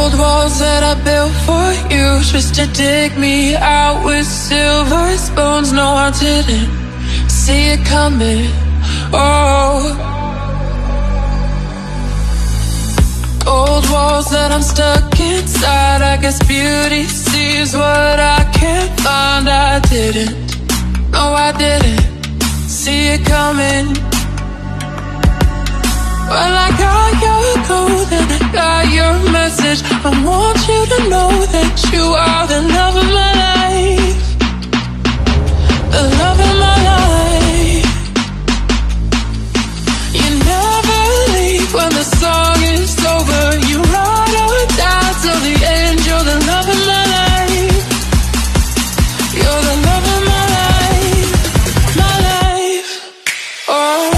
Old walls that I built for you, just to dig me out with silver spoons. No, I didn't see it coming. Oh, old walls that I'm stuck inside. I guess beauty sees what I can't find. I didn't, no, I didn't see it coming. Well, I got your code and I got your message. I want you to know that you are the love of my life, the love of my life. You never leave when the song is over. You ride or die till the end. You're the love of my life. You're the love of my life, my life. Oh.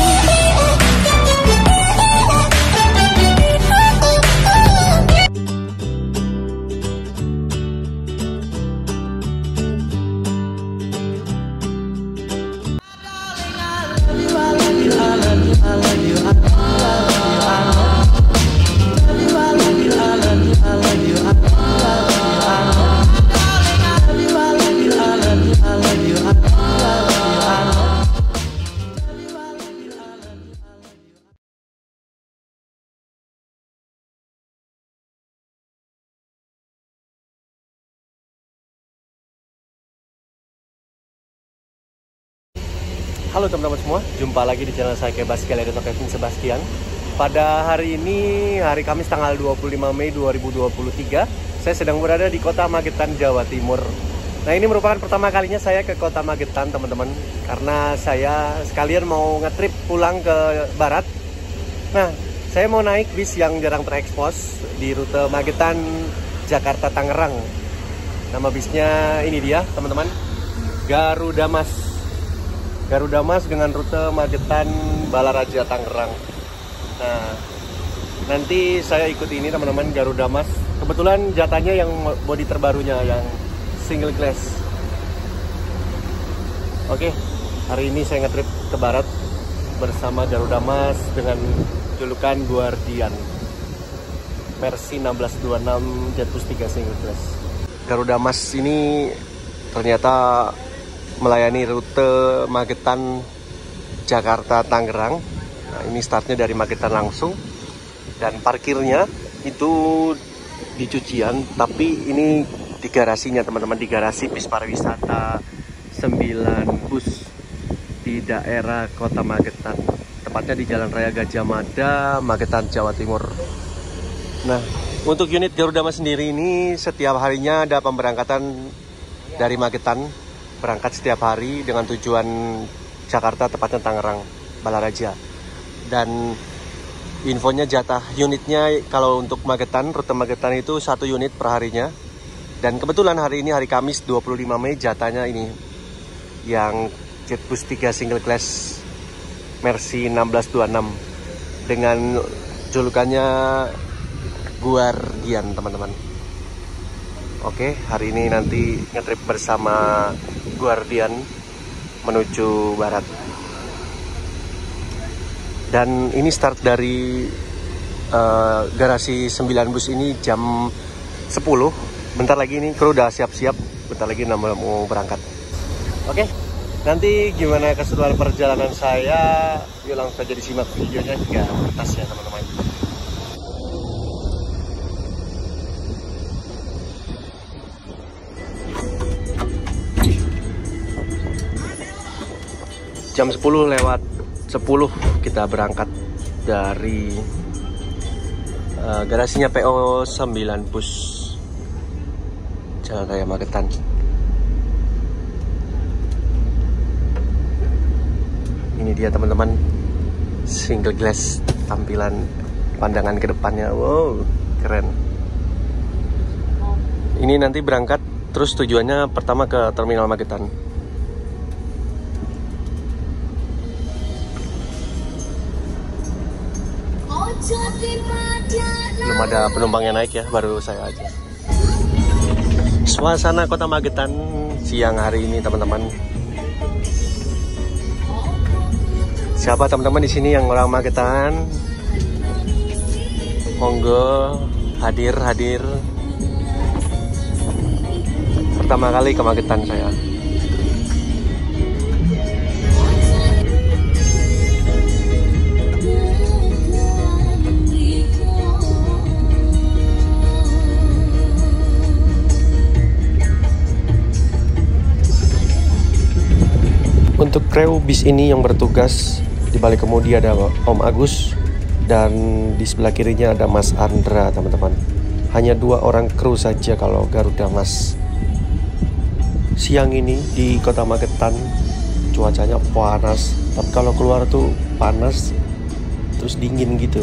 Halo teman-teman semua, jumpa lagi di channel saya Kevin Sebastian. Pada hari ini, hari Kamis tanggal 25 Mei 2023, saya sedang berada di kota Magetan, Jawa Timur. Nah, ini merupakan pertama kalinya saya ke kota Magetan, teman-teman, karena saya sekalian mau ngetrip pulang ke barat. Nah, saya mau naik bis yang jarang terekspos di rute Magetan, Jakarta, Tangerang. Nama bisnya ini dia, teman-teman, Garuda Mas. Garuda Mas dengan rute Magetan, Balaraja, Tangerang. Nah, nanti saya ikut ini, teman-teman, Garuda Mas. Kebetulan jatahnya yang bodi terbarunya, yang single glass. Oke, hari ini saya ngetrip ke barat bersama Garuda Mas dengan julukan Guardian versi 1626 Jet Bus 3 single glass. Garuda Mas ini ternyata melayani rute Magetan, Jakarta, Tangerang. Nah, ini startnya dari Magetan langsung, dan parkirnya itu di Cucian, tapi ini di garasinya, teman-teman, di garasi bis pariwisata 9 Bus di daerah kota Magetan, tepatnya di Jalan Raya Gajah Mada, Magetan, Jawa Timur. Nah, untuk unit Garuda Mas sendiri ini setiap harinya ada pemberangkatan dari Magetan, berangkat setiap hari dengan tujuan Jakarta, tepatnya Tangerang, Balaraja. Dan infonya jatah unitnya kalau untuk Magetan, rute Magetan itu 1 unit per harinya. Dan kebetulan hari ini hari Kamis 25 Mei jatahnya ini yang Jet Bus 3 single class versi 1626 dengan julukannya Guardian, teman-teman. Oke, hari ini nanti ngetrip bersama Guardian menuju barat. Dan ini start dari garasi 9 Bus ini jam 10. Bentar lagi ini kru udah siap-siap, bentar lagi mau berangkat. Oke, nanti gimana keseruan perjalanan saya, yuk langsung saja disimak videonya hingga tuntas ya, teman-teman. Jam 10 lewat 10 kita berangkat dari garasinya PO 9 Bus Jalan Raya Magetan. Ini dia, teman-teman, single glass, tampilan pandangan ke depannya. Wow, keren. Ini nanti berangkat terus tujuannya pertama ke Terminal Magetan. Belum ada penumpang yang naik ya, baru saya aja. Suasana kota Magetan siang hari ini, teman-teman. Siapa teman-teman di sini yang orang Magetan? Monggo hadir. Pertama kali ke Magetan saya. Untuk kru bis ini yang bertugas di balik kemudi ada Om Agus dan di sebelah kirinya ada Mas Andra, teman-teman. Hanya 2 orang kru saja kalau Garuda Mas. Siang ini di Kota Magetan cuacanya panas, tapi kalau keluar tuh panas terus dingin gitu,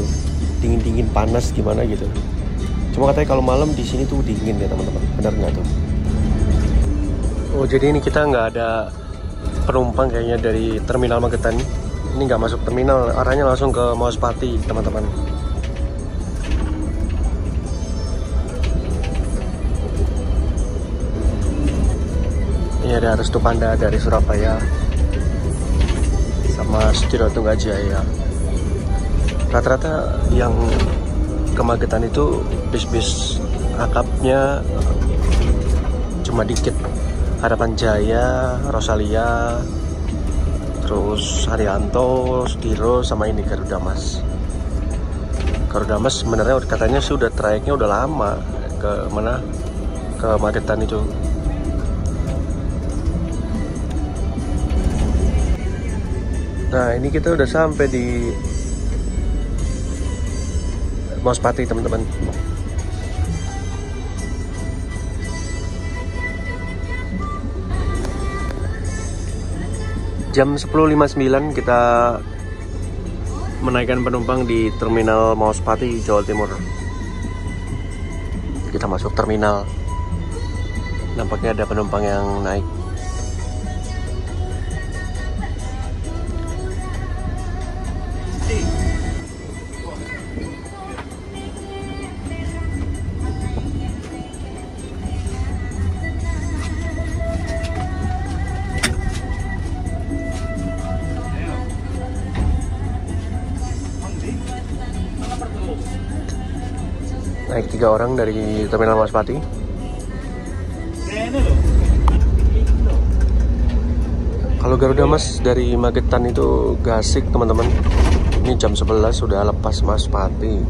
dingin panas gimana gitu. Cuma katanya kalau malam di sini tuh dingin ya teman-teman, benar nggak tuh? Oh jadi ini kita nggak ada penumpang kayaknya dari terminal Magetan. Ini nggak masuk terminal, arahnya langsung ke Mauspati teman-teman. Ini ada Restu Panda dari Surabaya sama Sudiro Tunggajaya. Rata-rata yang ke Magetan itu bis-bis akapnya cuma dikit. Harapan Jaya, Rosalia, terus Haryanto, Sudiro, sama ini Garuda Mas. Garuda Mas sebenarnya katanya sudah trayeknya udah lama ke mana? Ke Magetan itu. Nah ini kita udah sampai di Mauspati teman-teman. Jam 10.59 kita menaikkan penumpang di terminal Mauspati, Jawa Timur. Kita masuk terminal. Nampaknya ada penumpang yang naik. Naik 3 orang dari terminal Mauspati. Kalau Garuda Mas dari Magetan itu Gasik teman-teman. Ini jam 11 sudah lepas Mauspati.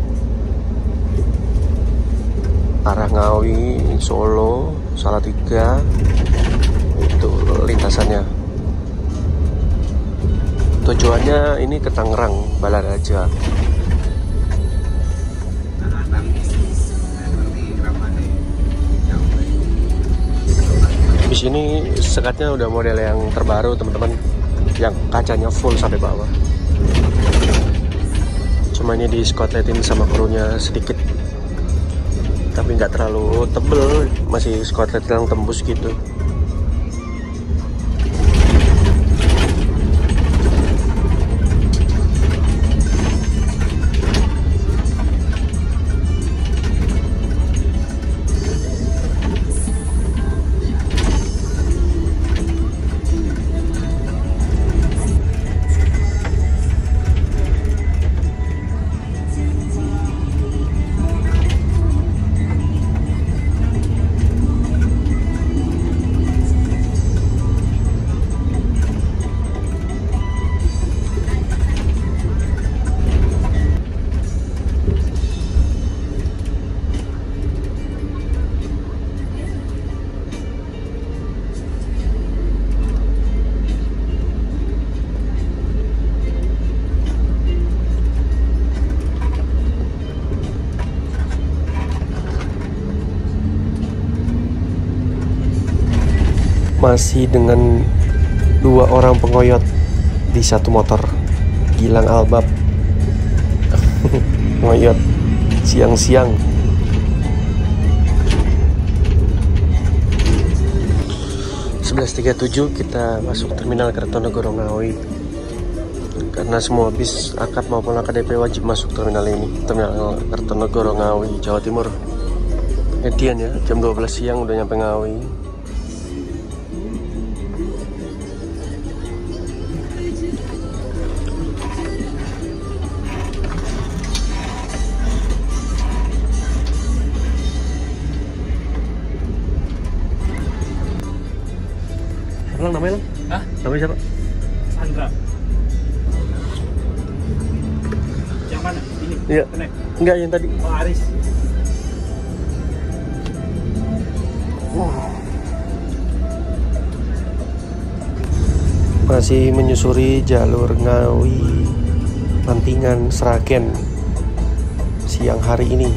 Arah Ngawi, Solo, Salatiga. Itu lintasannya. Tujuannya ini ke Tangerang, Balaraja. Bis ini sekatnya udah model yang terbaru teman-teman, yang kacanya full sampai bawah. Cuma ini di skotletin sama krunya sedikit, tapi nggak terlalu tebel, masih skotlet yang tembus gitu. Masih dengan 2 orang pengoyot di satu motor. Gilang Albab ngoyot siang-siang. .37 kita masuk terminal Kertonegoro Ngawi. Karena semua bis akap maupun AKDP wajib masuk terminal ini, terminal Kertonegoro Ngawi, Jawa Timur. Gantian ya, jam 12 siang udah nyampe Ngawi. namanya Lang? Hah? Namanya siapa? Andra. Yang mana? Ini? Iya. Connect? Enggak, yang tadi. Oh, Aris. Masih menyusuri jalur Ngawi Mantingan Sragen siang hari ini.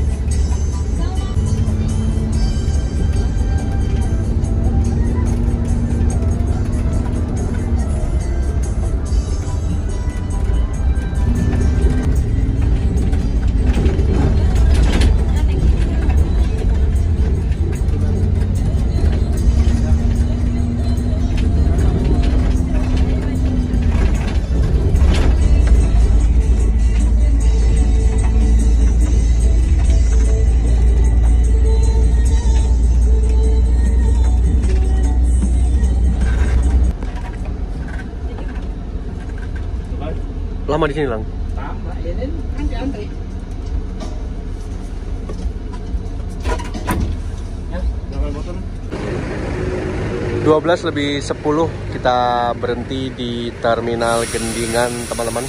Lama di sini, Lang? Lama, ini kan diantri. Ya, berapa motor? 12:10 kita berhenti di Terminal Gendingan, teman-teman.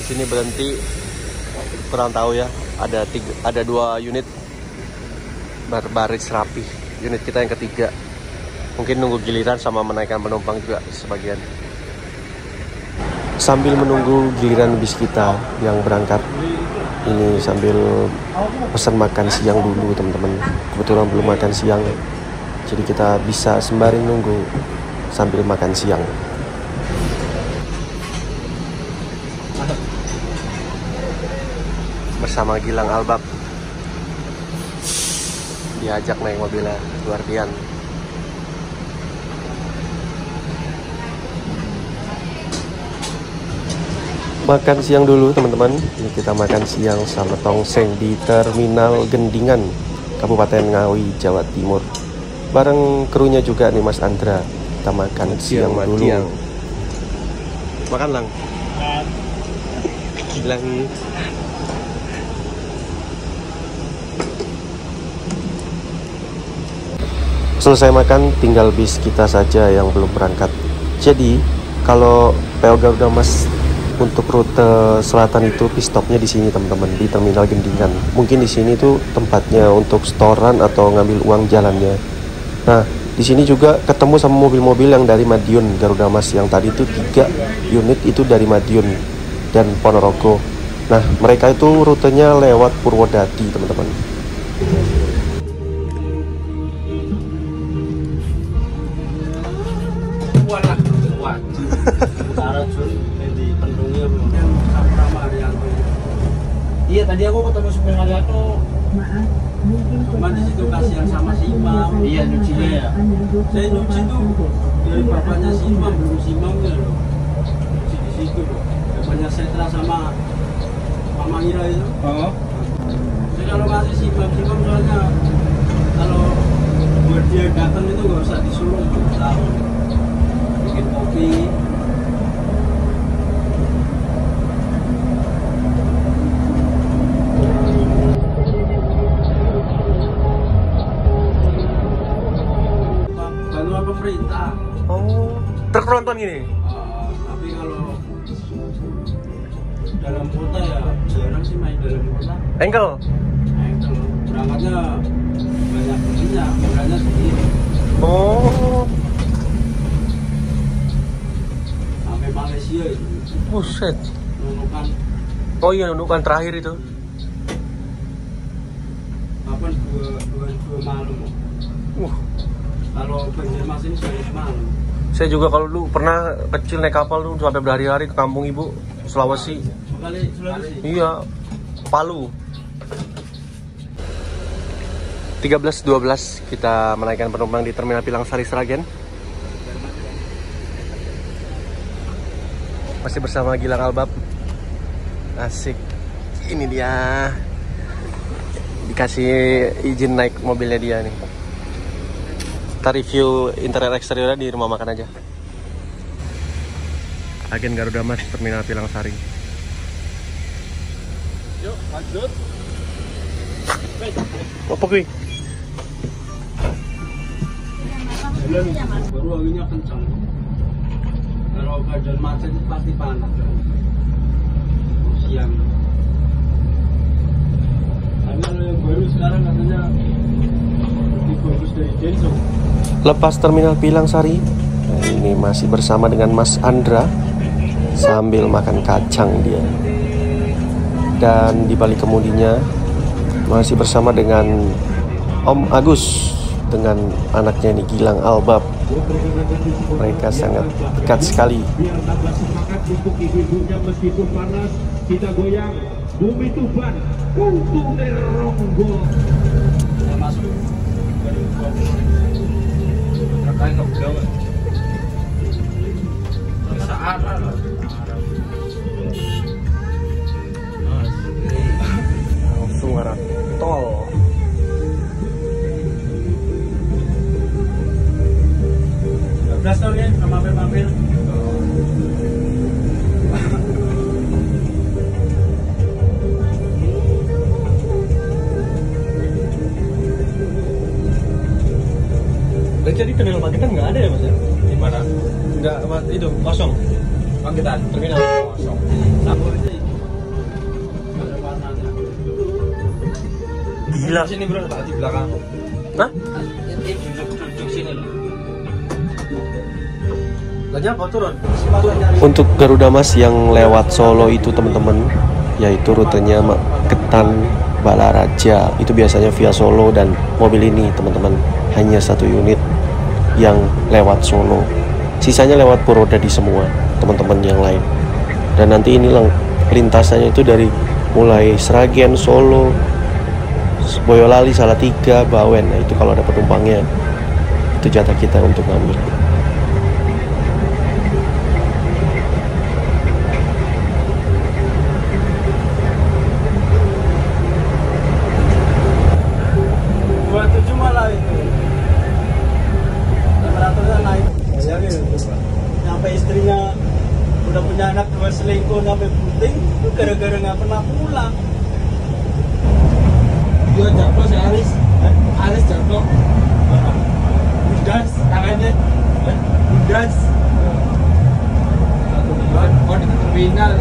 Di sini berhenti, kurang tahu ya, ada 2 unit berbaris rapi. Unit kita yang ketiga. Mungkin nunggu giliran sama menaikkan penumpang juga sebagian. Sambil menunggu giliran bis kita yang berangkat, ini sambil pesan makan siang dulu, teman-teman. Kebetulan belum makan siang, jadi kita bisa sembari nunggu sambil makan siang. Bersama Gilang Albab, diajak naik mobilnya Guardian. Makan siang dulu, teman-teman. Ini kita makan siang sama tongseng di Terminal Gendingan, Kabupaten Ngawi, Jawa Timur. Bareng krunya juga nih, Mas Andra. Kita makan siang dulu. Makan, Lang. Gilang. Selesai makan, tinggal bis kita saja yang belum berangkat. Jadi, kalau PO Garuda Mas untuk rute selatan itu pit stopnya di sini, teman-teman, di Terminal Gendingan. Mungkin di sini tuh tempatnya untuk setoran atau ngambil uang jalannya. Nah, di sini juga ketemu sama mobil-mobil yang dari Madiun Garuda Mas. Yang tadi itu 3 unit itu dari Madiun dan Ponorogo. Nah, mereka itu rutenya lewat Purwodadi, teman-teman. Iya, tadi aku ketemu supir Mariato. Maaf, mungkin cuma di situ kasihan sama si Imam. Iya, nyucinya ya. Saya nyuci tuh dari bapaknya si Imam, belum si Imamnya loh. Nyuci di situ loh. Bapaknya Setra sama Mama Ira itu. Oh. Jadi kalau kasih si Imam soalnya kalau buat dia datang itu nggak usah disuruh, tahu. Bikin kopi. Pemerintah. Oh, truk tronton gini. Tapi kalau dalam kota ya jarang sih main dalam kota. Engkel. Berangkatnya banyak temennya, orangnya sendiri. Oh. Sampai Malaysia itu. Buset. Nunukan. Oh iya, nunukan terakhir itu. Kapan 2 malam. Kalau Banjarmasin ini sudah malam. Saya juga kalau dulu pernah kecil naik kapal tuh sampai berhari-hari ke kampung ibu Sulawesi. Sulawesi. Iya, Palu. 13:12 kita menaikkan penumpang di Terminal Pilang Sari Sragen. Masih bersama Gilang Albab. Asik. Ini dia. Dikasih izin naik mobilnya dia nih. Kita review interior eksteriornya di rumah makan aja. Agen Garuda Mas, Terminal Pilang Sari. Yuk, lanjut. Apa kuy? Baru anginnya kencang. kalau keadaan macet itu pasti panas. Siang. Tapi kalau yang baru sekarang katanya lebih bagus dari Denso. Lepas terminal Pilang Sari, nah ini masih bersama dengan Mas Andra sambil makan kacang dia. Dan di balik kemudinya masih bersama dengan Om Agus dengan anaknya ini Gilang Albab. Mereka sangat dekat sekali. Biar tambah semangat untuk ibu-ibunya meskipun panas, kita goyang Bumi Tuban untuk Neronggo. Saya masuk 2020. Terkait kebegawan. Saat Langsung arah tol. tahun ya, mampir-mampir. Jadi terminal Pakitan nggak ada ya Mas ya? Di mana? Nggak, itu kosong. Pakitan. Terminal kosong. Sampur itu. Ada warnanya. Gila. Sini bro, di belakang. Hah? Duduk sini loh. Apa turun? Untuk Garuda Mas yang lewat Solo itu teman-teman, yaitu rutenya Ketan Balaraja, itu biasanya via Solo, dan mobil ini teman-teman hanya satu unit yang lewat Solo, sisanya lewat Purwodadi semua teman-teman yang lain. Dan nanti ini lintasannya itu dari mulai Sragen, Solo, Boyolali, Salatiga, Bawen. Nah itu kalau ada penumpangnya, itu jatah kita untuk ngambil. Istrinya udah punya anak 2 selingkuh sampai puting itu gara-gara nggak pernah pulang. Dia jatuh si Aris, Aris jatuh, budas tangannya, budas. Oh di terminal.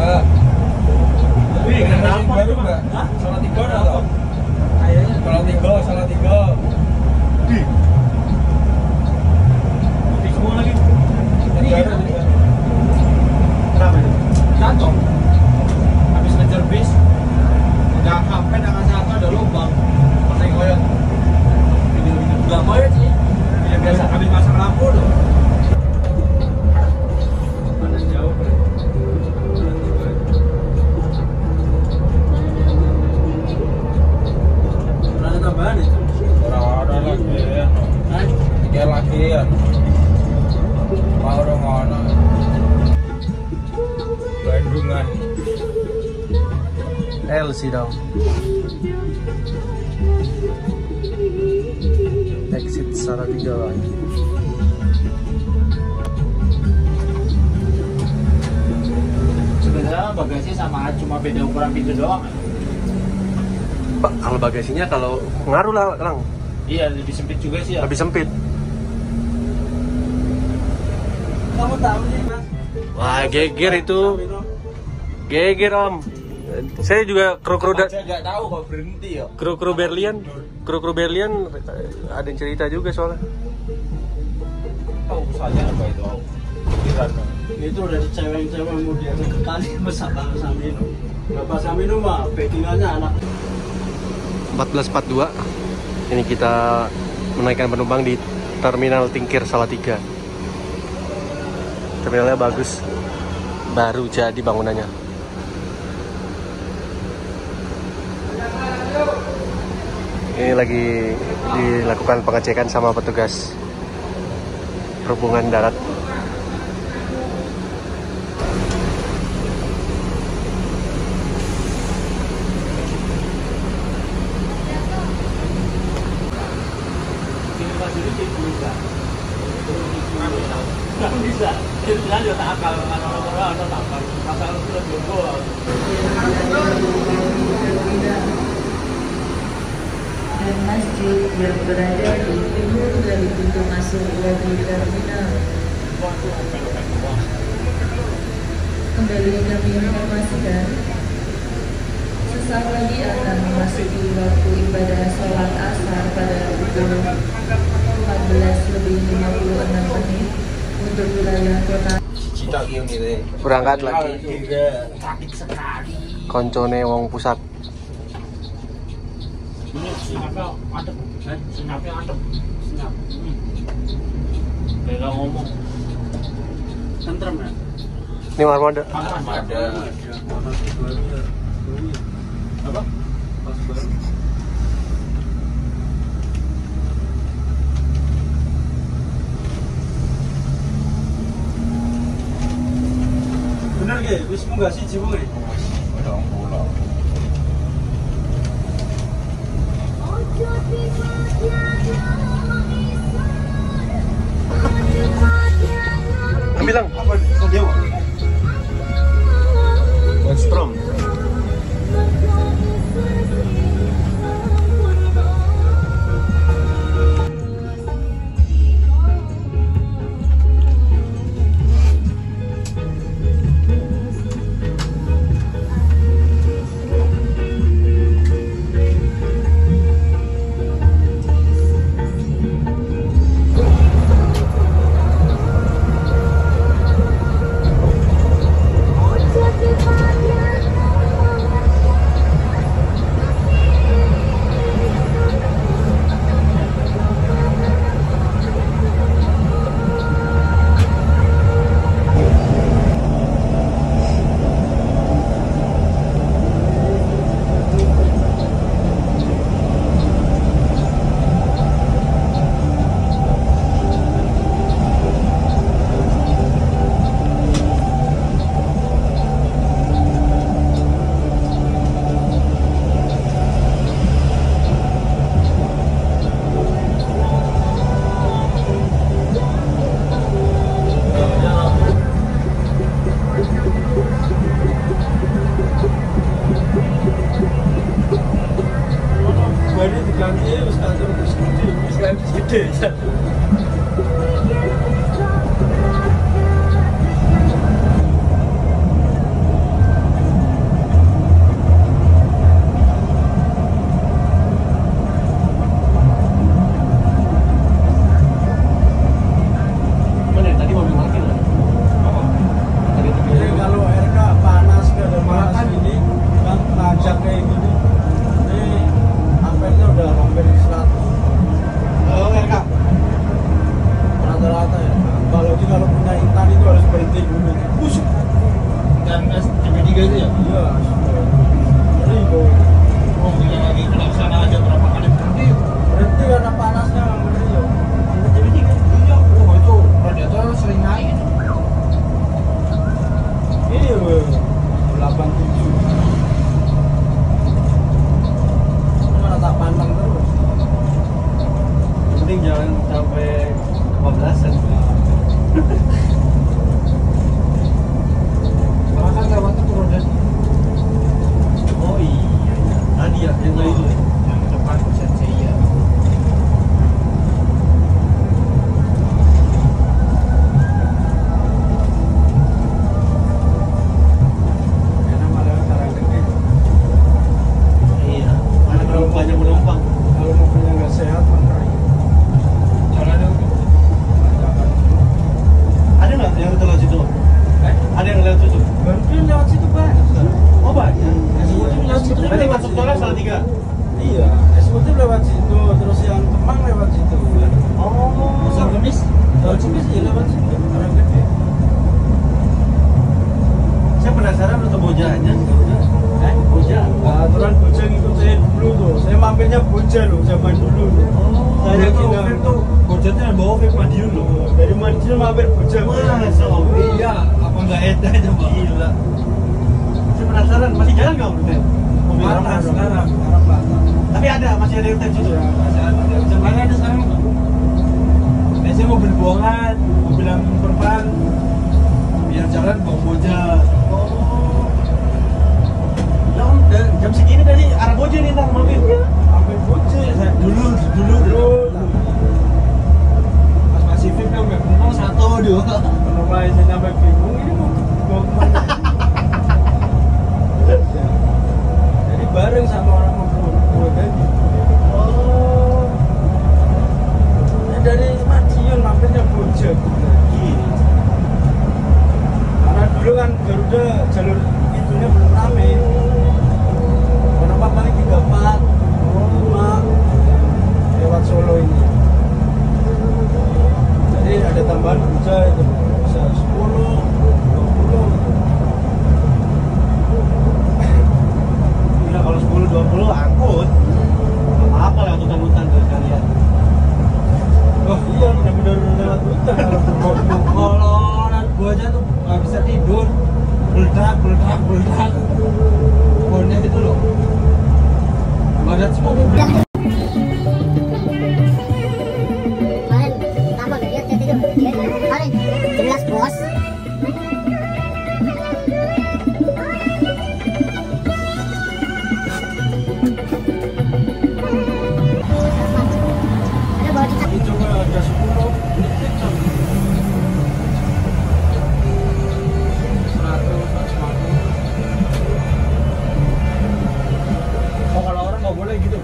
Wih kenapa? Baru nggak? Salah 3 atau? Kayaknya salah 3. Di semua lagi. Kenapa ini? Jatuh. Habis ngejar bis, udah sampai dengan satu ada lubang. Pasang koyot. Nggak koyot sih. Ya biasa habis pasang lampu loh. Mana jauh bro? Ada tambahan itu? Ada lagi ya. Tiga lagi ya. Mau dong mana? Bandungan. LC dong. Exit Salatiga lagi. Sebenarnya bagasi sama, cuma beda ukuran pintu doang. Pak, kalau bagasinya kalau ngaruh lah, Lang. Iya, lebih sempit juga sih ya. Lebih sempit. Kamu tahu nih Mas? Wah, geger itu. Geger Om. Saya juga kru-kru nggak tahu kok berhenti ya. Kru-kru Berlian ada yang cerita juga soalnya. Tahu saya apa itu? Pikiran. Itu udah cewek-cewek mau dia kali besar Bapak Samino. Bapak Samino mah backingannya anak 14.42. Ini kita menaikkan penumpang di Terminal Tingkir Salatiga. Terminalnya bagus, baru jadi bangunannya. Ini lagi dilakukan pengecekan sama petugas perhubungan darat. Bisa, itu kan juga tak akal, orang-orang tak akal, asal itu lebih gol. Dan masjid yang berada di timur dari pintu masuk wadi terminal. Kembali kami informasikan, sesaat lagi akan memasuki waktu ibadah sholat asar pada pukul 14:56 untuk wilayah kota. Berangkat lagi. Koncone wong pusat. Ini sinapnya adem, sinapnya adem, sinap. Kayak ngomong. Tentrem ya. Ini armada. Ada. Apa? Pas baru. Bener gak? Wis munggah siji wong e. Bilang Apa? Kok dia? Westrom. Gede. Bojah loh zaman dulu. Saya kira tuh Bojahnya bawa ke Madiun loh. Dari Madiun mampir Bojah. Iya, apa enggak edan coba? Gila. Saya penasaran, masih jalan nggak Bro? Mobil Sekarang sekarang. Tapi ada, masih ada yang tes itu. Mana ada sekarang? Biasanya mobil buangan, mobil yang perpan, biar jalan bawa Bojah. Jam segini tadi arah Bojah nih ntar mobil. Sampai Bojah. Dulu. Pas masih fit sampai Bengkong 1, 2. Kalau saya sampai bingung ini mau kemana? Solo ini. Jadi ada tambahan bisa itu bisa 10, 20. Gila kalau 10, 20 angkut. Apa lah hutan-hutan tuh kalian? Oh iya benar-benar lewat hutan kalau anak gua aja tuh nggak bisa tidur, meledak. Pokoknya itu loh. Badan semua jelas bos. coba ada 10 menit sampai 100, 150. Oh kalau orang nggak boleh gitu.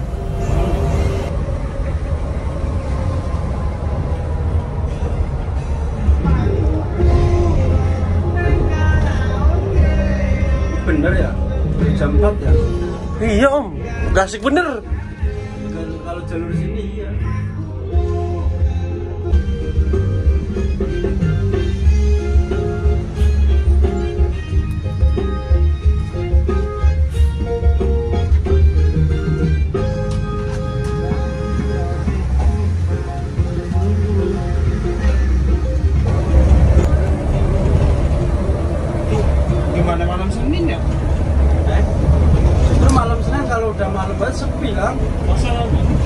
Bener ya? Jam 4 ya? Iya om, gak asik bener. Kalau jalur sini iya. Gimana malam Senin ya? Justru malam Senin kalau udah malam banget sepi kan?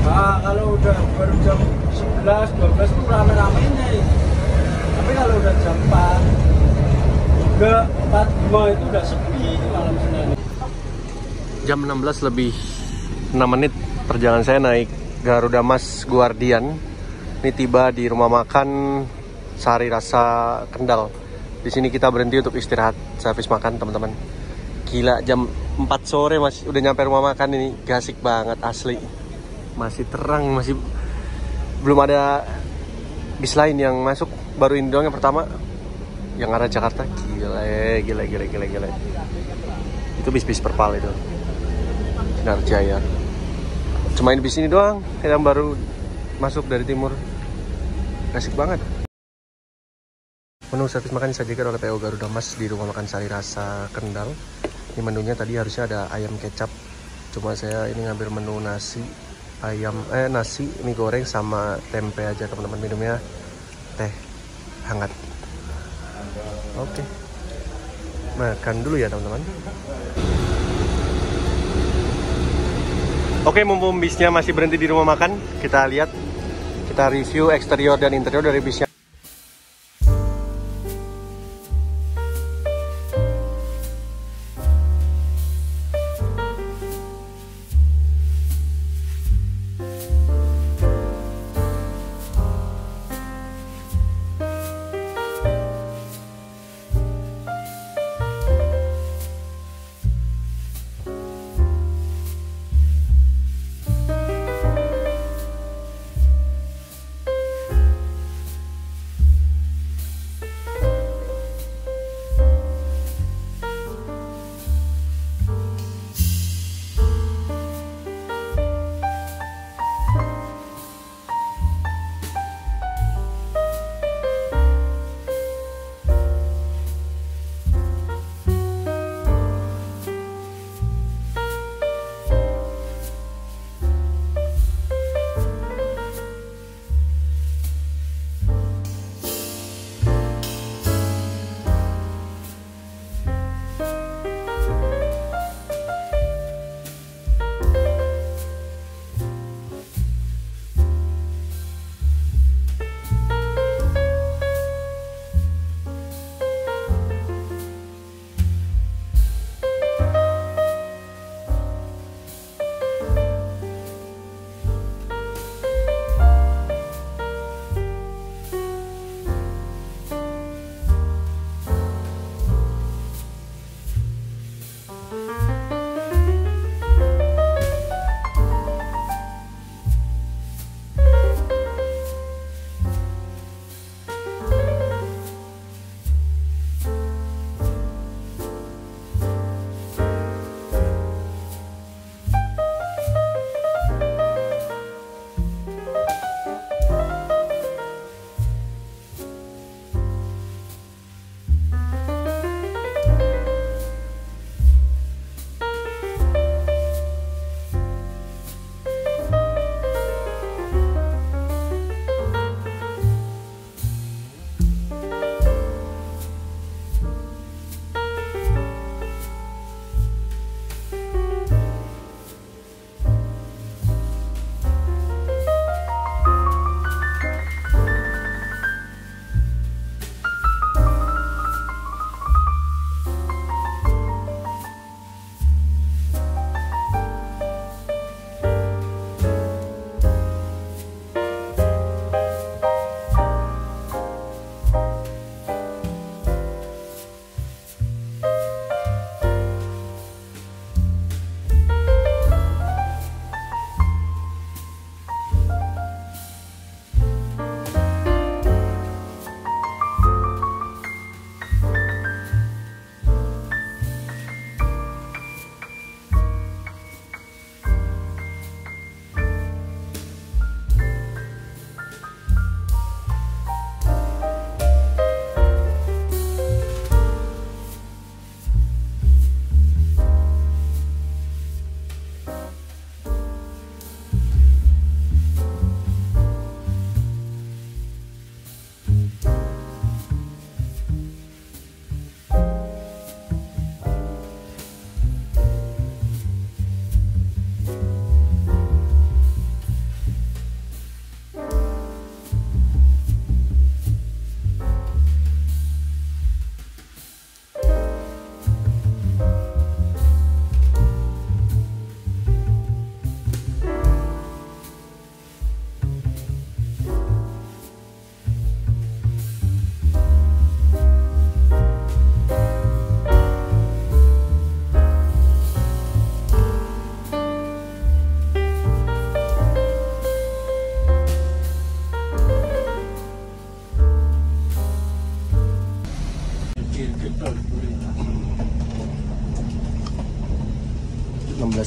Nah, kalau udah baru jam 11, 12 itu rame-ramenya. Tapi kalau udah jam 4 ke 4, 5 itu udah sepi malam Senin. Jam 16 lebih 6 menit perjalanan saya naik Garuda Mas Guardian. Ini tiba di rumah makan Sari Rasa Kendal. Di sini kita berhenti untuk istirahat, habis makan teman-teman. Gila jam 4 sore mas udah nyampe rumah makan ini, gasik banget asli. Masih terang, masih belum ada bis lain yang masuk, baru ini doang yang pertama yang arah Jakarta. Gila. Itu bis-bis perpal itu. Sinar Jaya. Cuma ini bis ini doang yang baru masuk dari timur. Gasik banget. Menu servis makan disajikan oleh PO Garuda Mas di rumah makan Sari Rasa Kendal. Ini menunya tadi harusnya ada ayam kecap. Cuma saya ini ngambil menu nasi, nasi, mie goreng sama tempe aja teman-teman. Minumnya teh hangat. Oke. Makan dulu ya teman-teman. Oke, mumpung bisnya masih berhenti di rumah makan, kita lihat, kita review eksterior dan interior dari bisnya.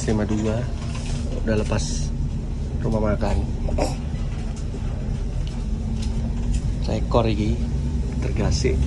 1252 udah lepas rumah makan. Rekor ini tergasik.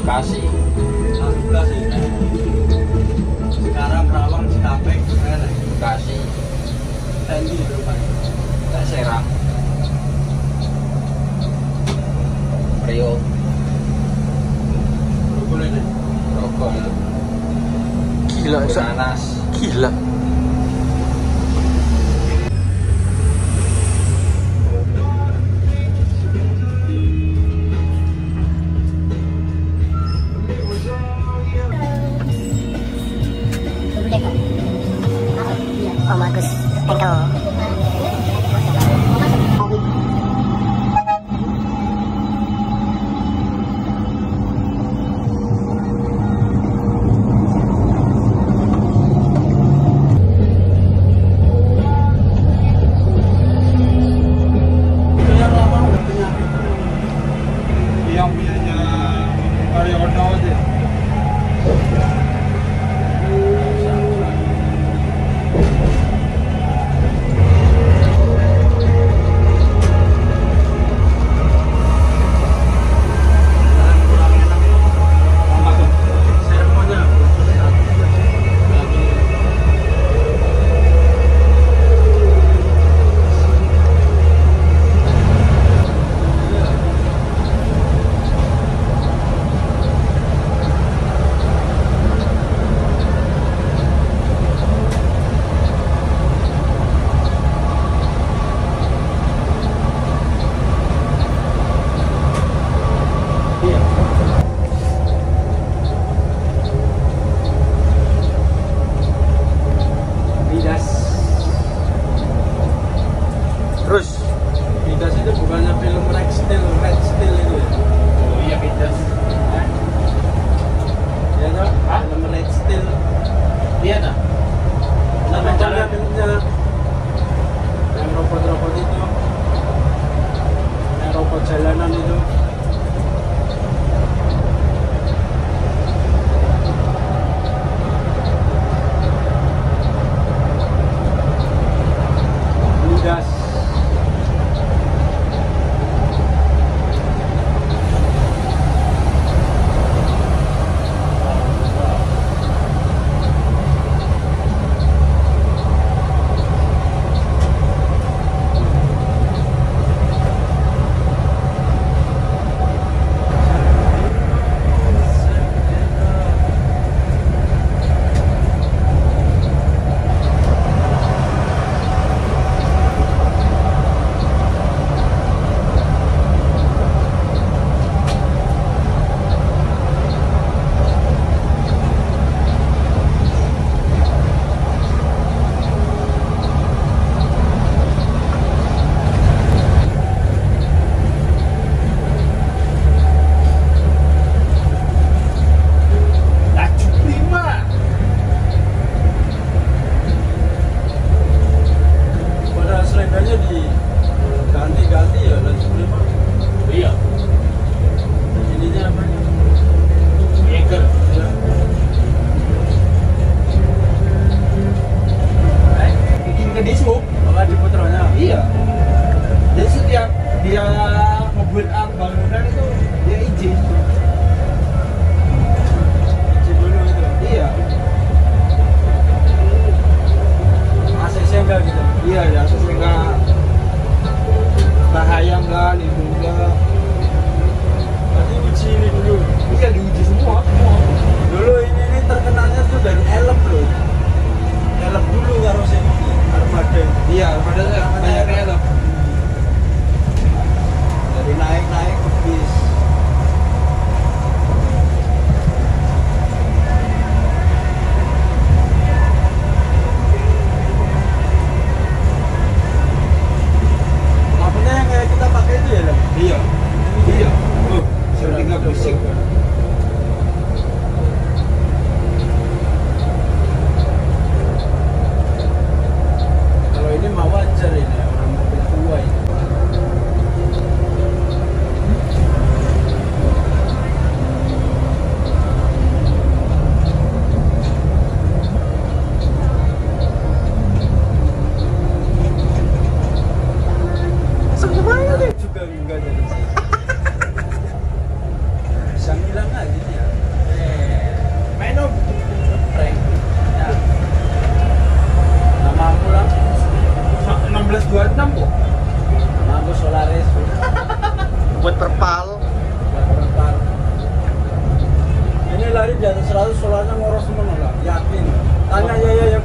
Bekasi, sekarang Rawang, Cikampek, Bekasi, Tendi itu Pak, Serang, Priok, Rokok, Gila, Nanas, gila. Om Agus Bengkel. yang punyanya Aryono aja. Terus Midas itu bukannya film Red Steel itu ya? Oh iya Midas. Ya toh? Film Red Steel. Iya dah. Nama jalan filmnya yang robot-robot itu, yang robot jalanan itu. Midas.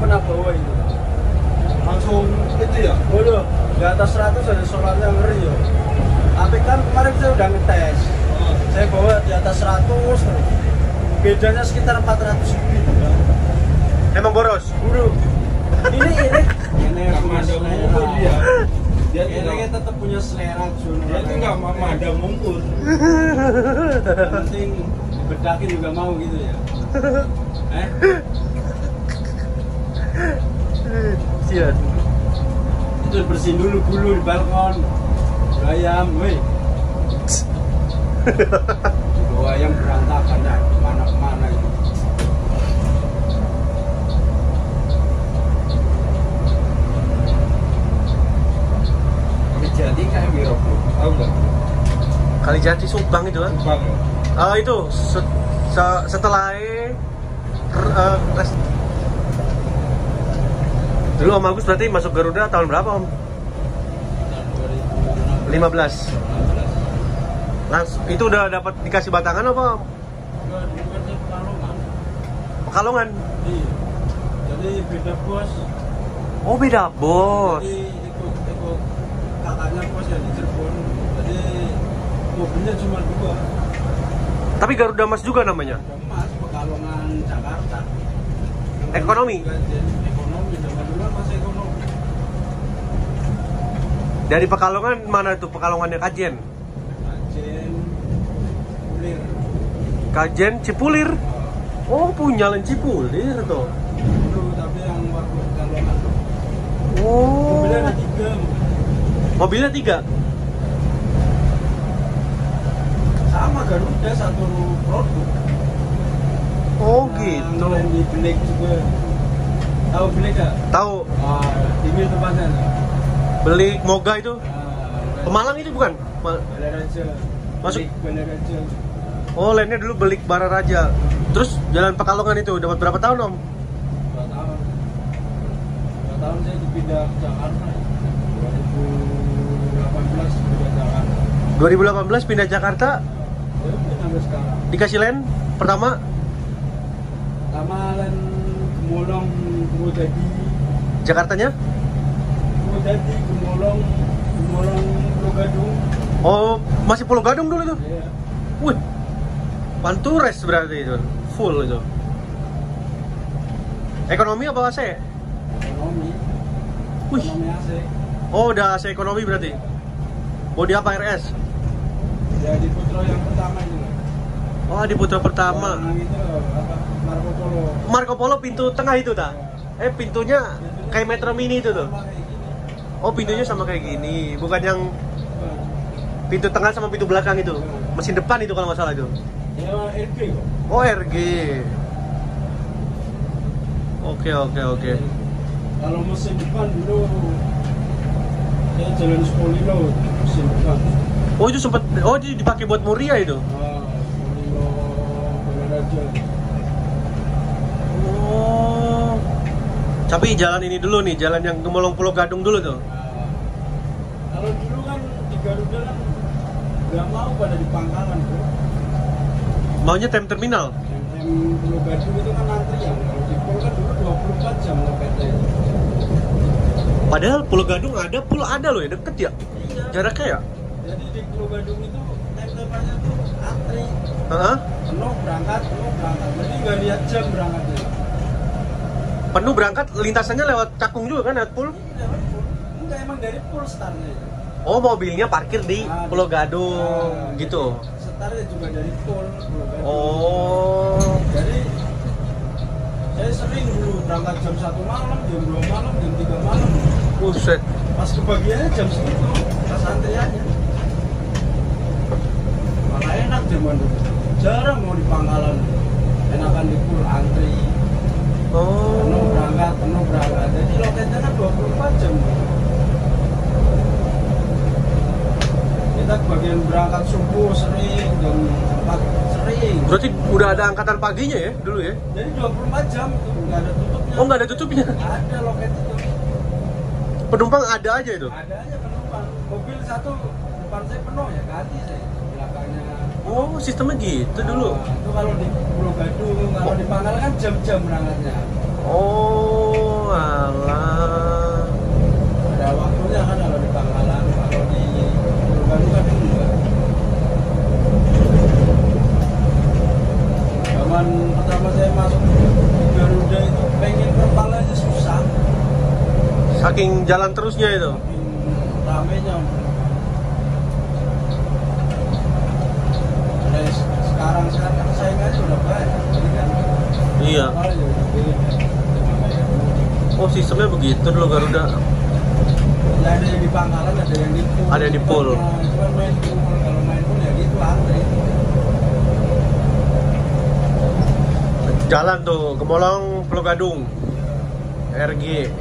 pernah bawa itu. Langsung itu ya. Waduh, di atas 100 ada solarnya ngeri ya. Tapi kan kemarin saya udah ngetes. Saya bawa di atas 100 terus. Bedanya sekitar 400 lebih. Emang boros? Bro, ini Sama ada mengukur dia. Dia Ini tetap punya selera Jun. dia tuh nggak ada mengukur. Yang penting bedakin juga mau gitu ya. Siap. Itu bersihin dulu bulu di balkon. Ayam, woi. Bawa ayam berantakan ya, kemana-kemana itu. Jadi kayak Wiro bro, tahu nggak? Kali Jati Subang itu kan? Bang, Itu setelah dulu Om Agus berarti masuk Garuda tahun berapa Om? 15. Langsung itu udah dapat dikasih batangan apa Om? Enggak, dulu kan saya Pekalongan. Pekalongan. Iya. Jadi beda bos. Oh beda bos. Jadi ikut kakaknya bos ya di Cirebon. Jadi mobilnya cuma 2. Tapi Garuda Mas juga namanya. Mas Pekalongan Jakarta. Ekonomi. Ekonomi zaman dulu kan masih ekonomi. Dari Pekalongan mana tuh? Pekalongannya Kajen. Kulir. Kajen Cipulir. Oh punya Cipulir tuh. Dulu tapi yang waktu Pekalongan. Oh. Mobilnya ada 3. Mobilnya 3. Sama Garuda satu produk. Oh gitu. Yang di Belik juga. Tahu Belik gak? Tahu Di mil tempatnya. beli Moga itu? Pemalang itu bukan? Balaraja. Masuk. Balaraja. Oh, lainnya dulu Belik Bararaja. Terus jalan Pekalongan itu dapat berapa tahun Om? 2 tahun. 2 tahun saya dipindah ke Jakarta. 2018 pindah Jakarta. 2018 pindah Jakarta. Ya udah sampai sekarang. Dikasih land pertama. Sama lain Gemolong, Purwodadi. Jakartanya? Purwodadi, Gemolong, Pulau Gadung. Oh, masih Pulau Gadung dulu itu. Iya. Wih. Pantures berarti itu. Full itu. Ekonomi apa AC? Ekonomi. Wih. Ekonomi AC. Oh, udah AC ekonomi berarti. Bodi apa RS? Ya di Putro yang pertama itu. Oh, di Putra pertama. Yang itu apa? Marco Polo. Marco Polo pintu tengah itu tak? Pintunya kayak Metro Mini itu tuh. Sama kayak gini. Oh, pintunya sama kayak gini, bukan yang pintu tengah sama pintu belakang itu. Mesin depan itu kalau nggak salah itu. Ya RG kok. Oh, RG. Oke. Kalau mesin depan dulu saya jalan Spolino mesin depan. Oh, itu sempat dipakai buat Muria itu. Spolino Balaraja. Oh. Tapi jalan ini dulu nih, jalan yang Gemolong Pulau Gadung dulu tuh. Kalau dulu kan di Garuda kan nggak mau pada di pangkalan bro. Maunya terminal. Yang Pulau Gadung itu kan antrian. Kalau di Pol kan dulu 24 jam loketnya. Padahal Pulau Gadung ada loh ya, deket ya. Iya. Jaraknya ya. Jadi di Pulau Gadung itu tempelannya tuh antri. Heeh. Penuh berangkat. Jadi nggak lihat jam berangkatnya. Penuh berangkat, lintasannya lewat Cakung juga kan, lewat Pul. Iya, enggak emang dari Pol startnya. Oh, mobilnya parkir di Pulau Gadung gitu. Startnya juga dari Pol Pulau Gadung. Oh. Jadi saya sering dulu berangkat jam 1 malam, jam 2 malam, jam 3 malam. Buset. Pas kebagiannya jam segitu, pas antriannya. Malah enak zaman dulu. Jarang mau di pangkalan. Enakan di Pol antri. Penuh berangkat. Jadi loketnya kan 24 jam. Kita bagian berangkat subuh sering, jam 4 sering. Berarti udah ada angkatan paginya ya dulu ya? Jadi 24 jam itu nggak ada tutupnya. Oh, nggak ada tutupnya? Ada loket itu. Penumpang ada aja itu? Ada aja penumpang. Mobil satu depan saya penuh ya ganti saya belakangnya. Oh, sistemnya gitu dulu? Itu kalau di Pulau Gadung, kalau di Pangkal kan jam-jam berangkatnya. Oh. Saking jalan terusnya itu. Ramenya. Sekarang saingannya udah banyak. Iya. Oh, sistemnya begitu dulu Garuda. Ya, ada yang di pangkalan, ada yang di pool. Ada yang di pool. Nah, itu kan main pool. Kalau main pool ya gitu antri. Jalan tuh ke Molong, Pulau Gadung, RG.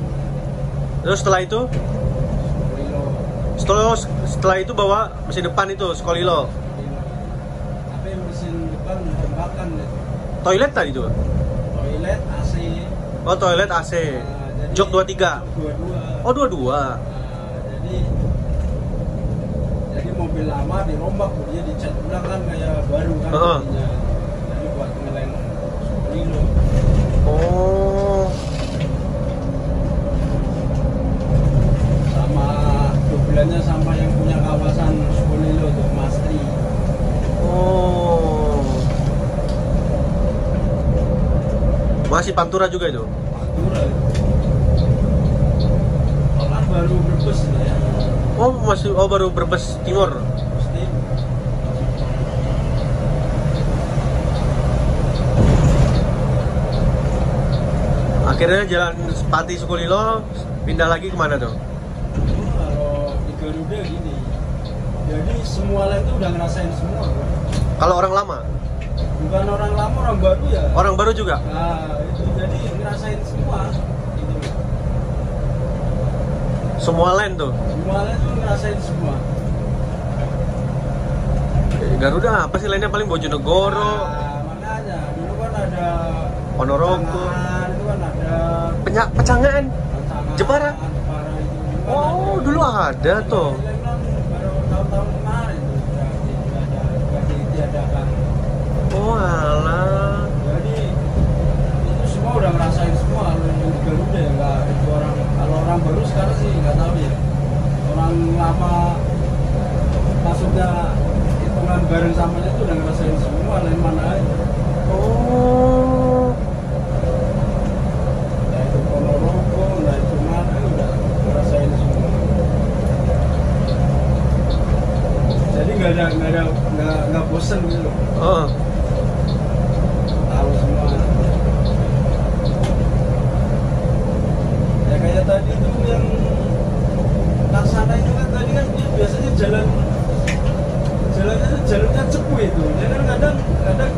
Terus setelah itu? Setelah itu bawa mesin depan itu, Skolilo. Tapi mesin depan tembakan deh. Toilet tadi tuh? Toilet AC. Oh, toilet AC. Jok 23? 22. Oh, 22. Jadi mobil lama dirombak, dia dicat ulang kan kayak baru kan. Jadi buat ngeleng Skolilo. Oh. Sama mobilnya sama yang punya kawasan Skolilo tuh, Mas Tri. Oh. Masih Pantura juga itu? Pantura. Kan baru Brebes ya. Oh, baru Brebes Timur. Pasti. Akhirnya jalan Pati Sukolilo, pindah lagi kemana tuh? Kalau di Garuda gini, jadi semua lain tuh udah ngerasain semua. Kalau orang lama? Bukan orang lama, orang baru ya. Orang baru juga? Nah, itu jadi ngerasain semua. Gitu. Semua lain tuh? Semua lain tuh ngerasain semua. Garuda apa sih lainnya, paling Bojonegoro? Nah, makanya dulu kan ada Ponorogo. Pecangan, itu kan ada Pecangan? Pecangan, Jepara? Jepara itu. Oh, dulu ada tuh. Baru tahun-tahun kemarin tuh udah ditiadakan. Oh, alah. Jadi itu semua udah ngerasain semua kalau yang di Garuda ya, nggak itu orang, kalau orang baru sekarang sih nggak tahu ya. Orang lama maksudnya hitungan bareng samanya itu udah ngerasain semua, lain mana aja. Oh. Nah itu Ponorogo, nah itu mana udah ngerasain semua. Jadi nggak bosen gitu loh. Oh. Tahu semua. Ya kayak tadi tuh yang Laksana itu kan tadi kan dia biasanya jalannya cepu itu. Dia kan kadang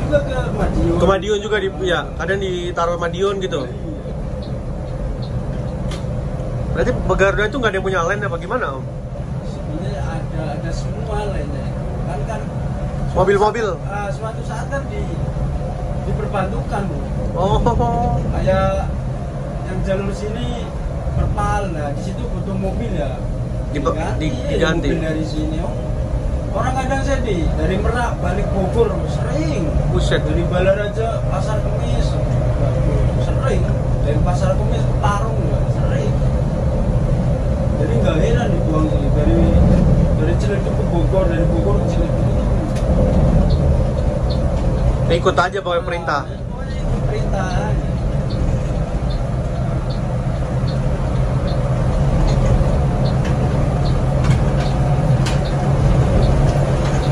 juga ke Madiun. Ke Madiun juga ya, kadang ditaruh Madiun gitu. Berarti Garuda itu nggak ada yang punya line apa gimana, Om? Sebenarnya ada semua lainnya. Kan Mobil-mobil. Suatu saat kan diperbantukan, Bu. Oh. Kayak yang jalur sini perpal, nah di situ butuh mobil ya. Diganti. Mobil dari sini, orang kadang sedih dari Merak balik Bogor sering. Buset. Dari Balaraja Pasar Kemis sering. Dari Pasar Kemis ke Parung sering. Jadi nggak heran dibuang sini dari Ciledug ke Bogor, dari Bogor ke Ciledug itu. Ikut aja pokoknya perintah. Pokoknya ikut perintah aja.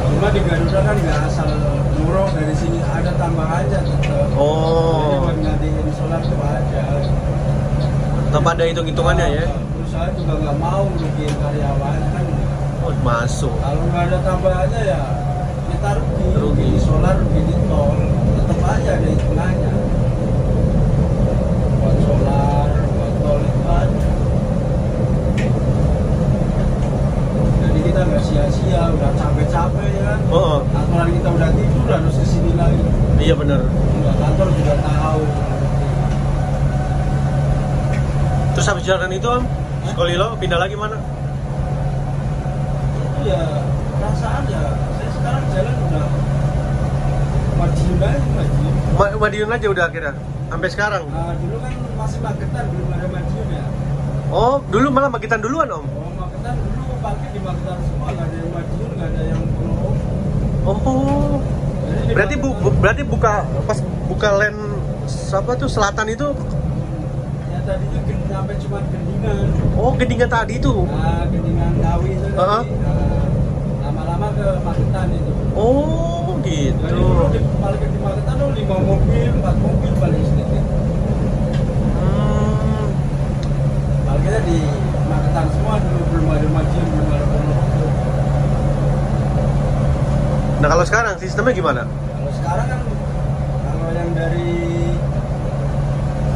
Cuma di Garuda kan nggak asal nurok dari sini, ada tambahannya tetap. Oh. Jadi buat ngadiin solar tuh ada. Tetap ada hitung-hitungannya ya. Perusahaan juga nggak mau bikin karyawan kan. Oh, masuk. Kalau nggak ada tambahannya ya kita rugi. Rugi. Di solar, rugi di tol, tetap aja ada hitungannya. Buat solar, buat tol itu ada. Jadi kita nggak sia-sia, udah capek-capek ya kan. Oh. Aturan kita udah tidur harus kesini lagi. Iya bener. Nggak, kantor juga tahu. Terus habis jalan itu, Om, Skolilo pindah lagi mana? Itu ya perasaan ya. Saya sekarang jalan udah Madiun aja, Madiun. Madiun aja udah akhirnya. Sampai sekarang. Dulu kan masih Magetan, belum ada Madiun ya. Oh, dulu malah Magetan duluan, Om. Oh, Magetan dulu pagi di Magetan semua, nggak ada yang Madiun, nggak ada yang Ponorogo. Oh. Jadi di Berarti Magetan- berarti buka lane apa tuh selatan itu ya tadi itu sampai cuma gendingan. Oh, gendingan tadi tuh. Nah, gendingan Ngawi itu Heeh. tadi. Nah, lama-lama ke Magetan itu. Oh, Jadi gitu. dulu di parkir di Magetan tuh 5 mobil, 4 mobil paling sedikit. Parkirnya di Magetan semua dulu, belum ada Madiun, belum ada Ponorogo. Nah, kalau sekarang sistemnya gimana? Kalau sekarang kan kalau yang dari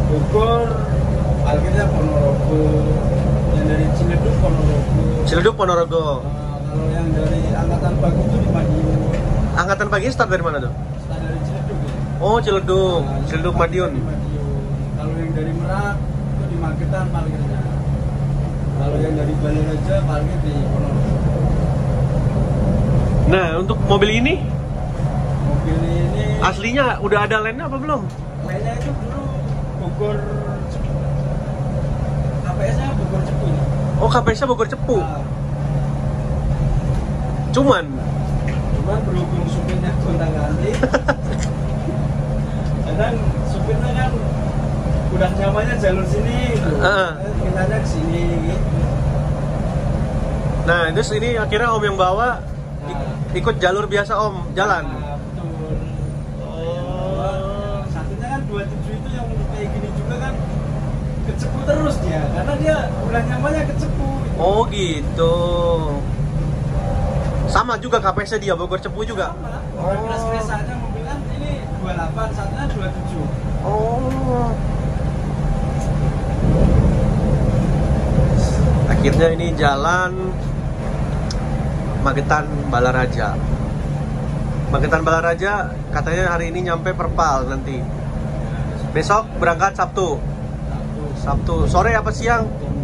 Bogor parkirnya Ponorogo, yang dari Ciledug Ponorogo. Ciledug Ponorogo. Kalau yang dari Angkatan Pagi itu di Madiun. Angkatan Pagi start dari mana tuh? Start dari Ciledug ya. Oh, Ciledug. Nah, Ciledug Madiun. di Kalau yang dari Merak itu di Magetan parkirnya. Kalau yang dari Balaraja parkir di Ponorogo. Nah, untuk mobil ini Mobil ini aslinya udah ada lainnya apa belum? lainnya itu dulu Bogor KPS-nya Bogor Cepu. Oh, KPS-nya Bogor Cepu. Nah, Cuman cuman berhubung supirnya gonta-ganti kadang supirnya kan udah nyamannya jalur sini gitu. Pindahnya ke sini gitu. nah, terus ini akhirnya Om yang bawa ikut jalur biasa Om, jalan. Nah, betul. Oh. Satunya kan 27 itu yang kayak gini juga kan kecepu terus dia karena dia udah nyamannya kecepu gitu. Oh, gitu. Sama juga KPS-nya dia Bogor Cepu juga. Sama. Orang kelas-kelasnya mobil kan ini 28, satunya 27. Oh. Akhirnya ini jalan Magetan Balaraja. Magetan Balaraja katanya hari ini nyampe Perpal nanti. Besok berangkat Sabtu. Sabtu sore apa siang? Jam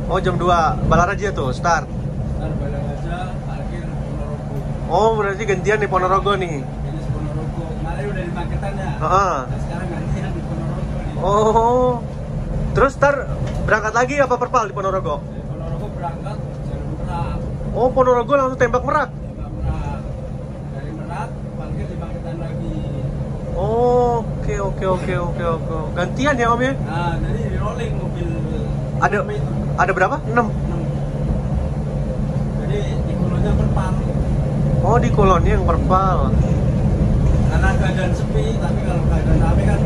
2. Oh, jam 2. Balaraja tuh start. Ntar Balaraja parkir Ponorogo. Oh, berarti gantian di Ponorogo nih. Ini Ponorogo. Kemarin udah di Magetan ya. Heeh. Nah, sekarang gantian di Ponorogo nih. Oh. Terus ntar berangkat lagi apa Perpal di Ponorogo? Dari Ponorogo berangkat jalur Merak. Oh, Ponorogo langsung tembak Merak. Tembak Merak. Dari Merak parkir di Magetan lagi. Oh, oke. Gantian ya Om ya? Nah, jadi di rolling mobil. Ada itu. ada berapa? 6. 6. Jadi di Kulonnya Perpal. Oh, di kolonnya yang Perpal. Karena keadaan sepi, tapi kalau keadaan rame kan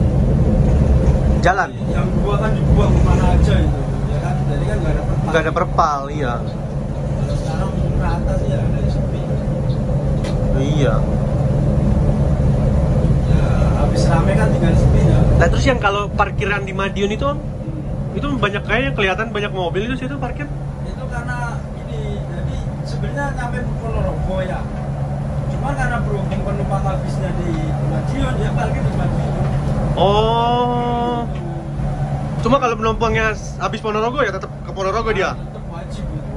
Jalan. yang dua kan dibuang kemana aja itu, ya kan? Jadi kan nggak ada Perpal. Nggak ada Perpal, iya. Kalau sekarang rata sih ya dari sepi. Iya. Ya habis rame kan tinggal sepi ya. Nah, terus yang kalau parkiran di Madiun itu Om, itu banyak kayaknya kelihatan banyak mobil itu situ parkir. Itu karena ini, jadi sebenarnya sampai Ponorogo ya. Cuma karena berhubung penumpang habisnya di Madiun, dia parkir di Madiun. Oh. Cuma kalau penumpangnya habis Ponorogo ya tetap ke Ponorogo dia. Tetap wajib itu.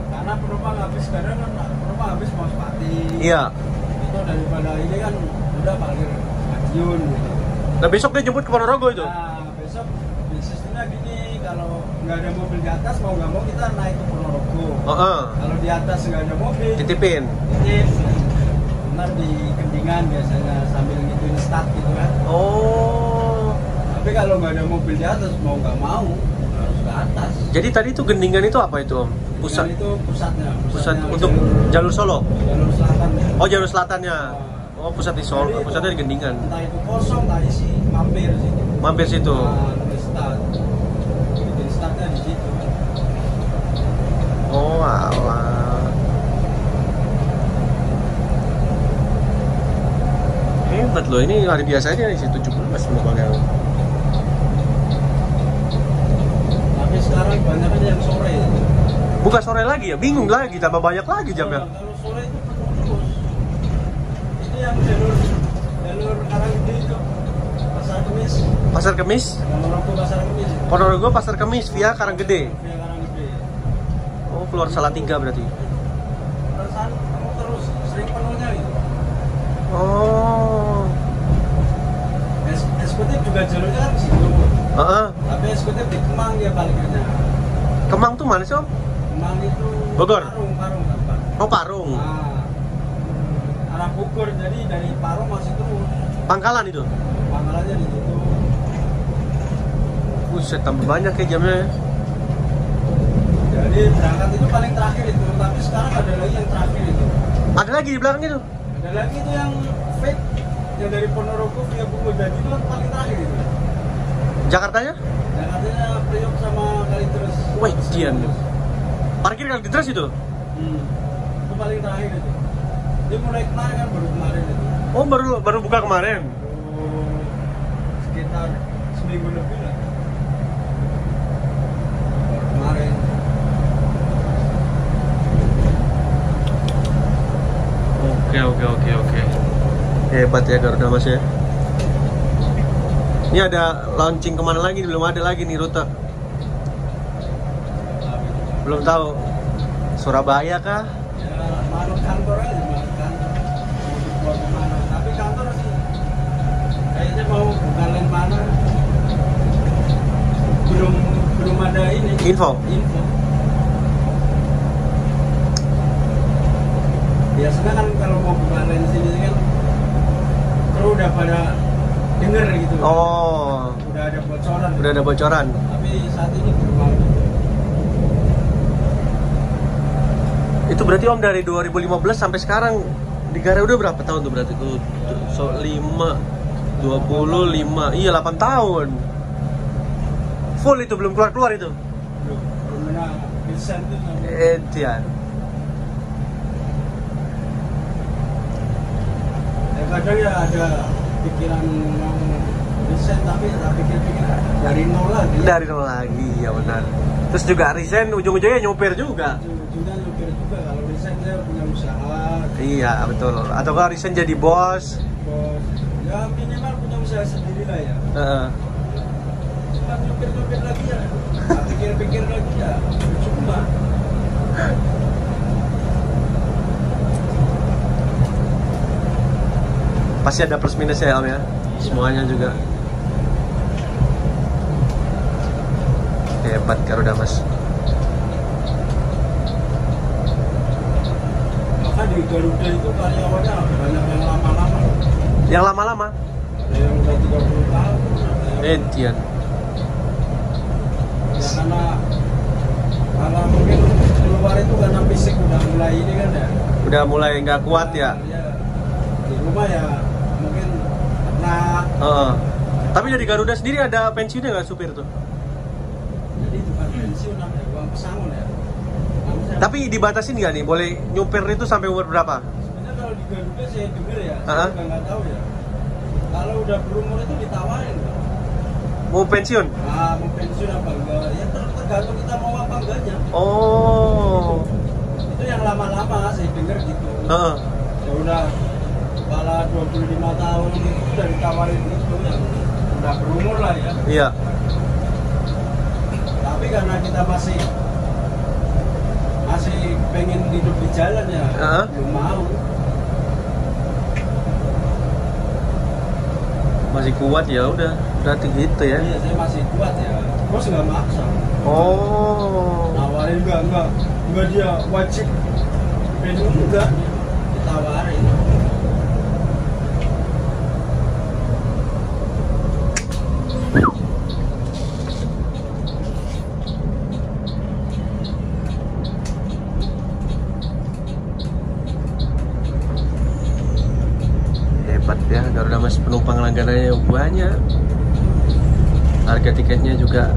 Karena penumpang habis kadang kan penumpang habis mau Sepati. Iya. Itu daripada ini kan udah parkir Madiun gitu. Nah, besok dia jemput ke Ponorogo itu. Nah, besok sistemnya gini, kalau nggak ada mobil di atas mau nggak mau kita naik ke Ponorogo. Kalau di atas nggak ada mobil, Titipin. titip. Ntar di Kendingan biasanya sambil ngituin start gitu kan. Oh. Tapi kalau nggak ada mobil di atas mau nggak mau harus ke atas. Jadi tadi itu Gendingan itu apa itu Om? Pusat. Kendingan itu pusatnya. Pusat untuk jalur Solo. jalur selatan. Oh, jalur selatannya. Oh, pusat di Solo, Jadi pusatnya di Gendingan. Entah itu kosong, entah isi mampir situ. Mampir situ. Nah, di start. Jadi startnya di situ. Oh, alah. Hebat loh, ini hari biasanya isi 17 penumpangnya. Tapi sekarang banyak kan yang sore. Buka sore lagi ya? Bingung lagi, tambah banyak lagi jamnya. Kalau sore itu penuh terus. Ini yang jalur Karanggede itu Pasar Kemis. Pasar Kemis? Ponorogo Pasar Kemis. Ponorogo Pasar Kemis via Karanggede. Via Karanggede. Oh, keluar Salatiga berarti. Perasaan kamu terus sering penuhnya gitu. Oh. Eksekutif juga jalurnya kan di situ. Heeh. Tapi eksekutif di Kemang dia parkirnya. Kemang tuh mana sih Om? Kemang itu Bogor? Parung kan. Oh, Parung. Nah, arah Bogor, jadi dari Parung masih terus Pangkalan itu. pangkalannya di situ. Buset, tambah banyak ya jamnya. Jadi berangkat itu paling terakhir itu, tapi sekarang ada lagi yang terakhir itu. Ada lagi di belakang itu? Ada lagi itu yang fake, yang dari Ponorogo via Bumodadi itu kan paling terakhir itu. Jakartanya? Jakartanya Priok sama Kalideres. Wih, Dian. Parkir Kalideres itu? Itu paling terakhir itu. Dia mulai kemarin kan, baru kemarin itu. Oh, baru buka kemarin? Sekitar seminggu lebih lah. Baru kemarin. Oke. Hebat ya Garuda Mas ya. Ini ada launching kemana lagi? Belum ada lagi nih rute. Belum tahu. Surabaya kah? Ya, manut kantor aja, manut kantor. Mau dibuat kemana? Tapi kantor sih kayaknya mau buka lain mana. Belum ada ini. Info. Biasanya kan kalau mau buka lain sini kan kru udah pada denger gitu. Oh. Udah ada bocoran. Tapi saat ini belum ada. Itu berarti Om dari 2015 sampai sekarang di Garuda berapa tahun tuh berarti tuh? 5, 25, iya 8 tahun. Full itu belum keluar itu. Belum pernah bisa tuh. Dian. Ya kadang ya ada pikiran mau resign tapi tak pikir-pikir dari nol lagi. Ya benar. Terus juga resign ujung-ujungnya nyopir juga. Ujungnya nyopir juga, kalau resign dia punya usaha. Iya betul. Atau kalau resign jadi bos. Ya minimal punya usaha sendiri lah ya. Cuma nyopir lagi ya. Pikir-pikir lagi ya. Cuma. Pasti ada plus minus ya Om ya. Semuanya juga. Hebat Garuda Mas. Maka di Garuda itu karyawannya banyak yang lama-lama. Yang lama-lama? Ada yang udah 30 tahun. Dian. Ya karena mungkin keluar itu karena fisik udah mulai ini kan ya. Udah mulai nggak kuat ya. Di rumah ya mungkin pernah. Tapi dari Garuda sendiri ada pensiunnya nggak supir tuh? Jadi bukan pensiun namanya, uang pesangon ya. Tapi dibatasin nggak nih? Boleh nyupir itu sampai umur berapa? Sebenarnya kalau di Garuda saya denger ya, saya juga nggak tahu ya. Kalau udah berumur itu ditawarin Pak. Mau pensiun? Mau pensiun apa enggak? Ya tergantung kita mau apa enggaknya. Oh. Itu yang lama-lama saya denger gitu. Ya udah kepala 25 tahun itu udah ditawarin itu ya. Udah berumur lah ya. Iya. Tapi karena kita masih pengen hidup di jalan ya, belum mau. Masih kuat ya udah, berarti gitu ya. Iya, saya masih kuat ya. Bos nggak maksa. Oh. Nawarin enggak dia wajib pensiun enggak, ditawarin. Hebat ya Garuda Mas, penumpang langganannya banyak. Harga tiketnya juga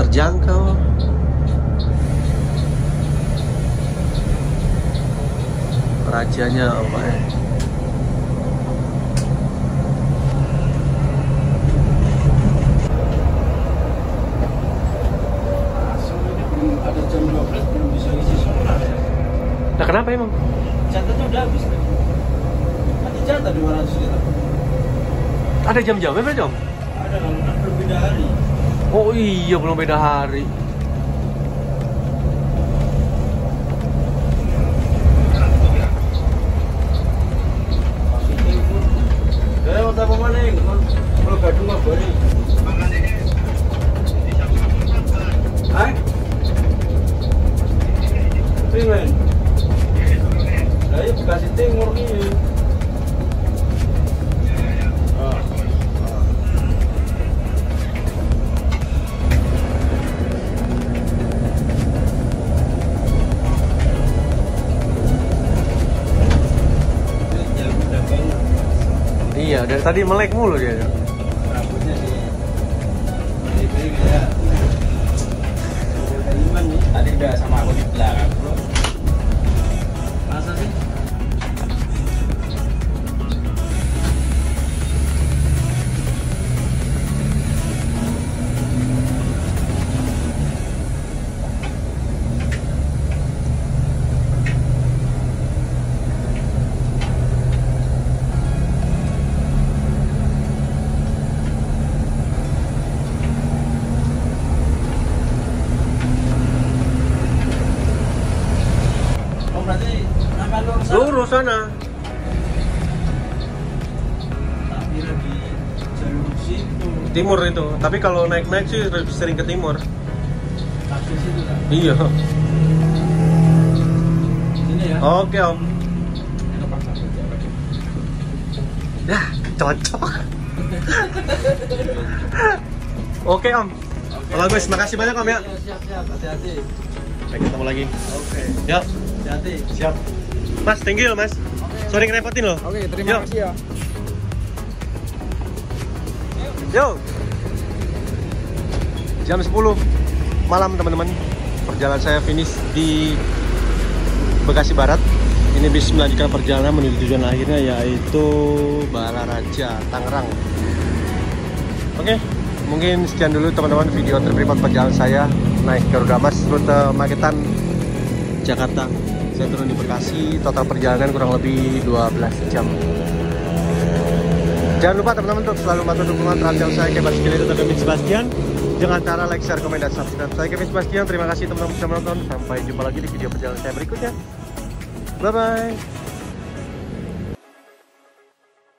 terjangkau. Rajanya apa ya? Ada jam 12 belum bisa isi semua ya. Nah kenapa emang? Catatnya udah habis kan? Kan dicatat 200 liter. Ada jam-jamnya berarti Om? Ada kan belum beda hari. Oh iya, belum beda hari. Kita apa mana yang kalau gadung apa nih? Hai? Pengen? Saya Bekasi Timur nih. tadi melek mulu dia. Rambutnya di ya. Tadi udah sama aku di belakang bro. Masa sih? Lurus sana. Tapi lagi jalur situ. Timur itu. Tapi kalau naik-naik sih lebih sering ke timur. Taksi situ kan? Iya. Sini ya. Oke om. Dah, cocok. Oke om. Bagus, makasih banyak om ya. Siap, hati-hati. Sampai ketemu lagi. Oke. Yuk, Hati-hati. siap. Mas, thank you mas. Sorry ngerepotin loh. Oke, terima kasih ya. Yo. Jam 10 malam teman-teman. Perjalanan saya finish di Bekasi Barat. Ini bis melanjutkan perjalanan menuju tujuan akhirnya yaitu Balaraja, Tangerang. Oke, mungkin sekian dulu teman-teman video terprivat perjalanan saya naik Garuda Mas rute Magetan Jakarta. Saya turun di Bekasi, total perjalanan kurang lebih 12 jam. Jangan lupa teman-teman untuk selalu bantu dukungan channel saya Kevin Skeletor Kevin Sebastian. Jangan cara like, share, komen, dan subscribe. Saya Kevin Sebastian, terima kasih teman-teman sudah menonton. Sampai jumpa lagi di video perjalanan saya berikutnya. Bye-bye.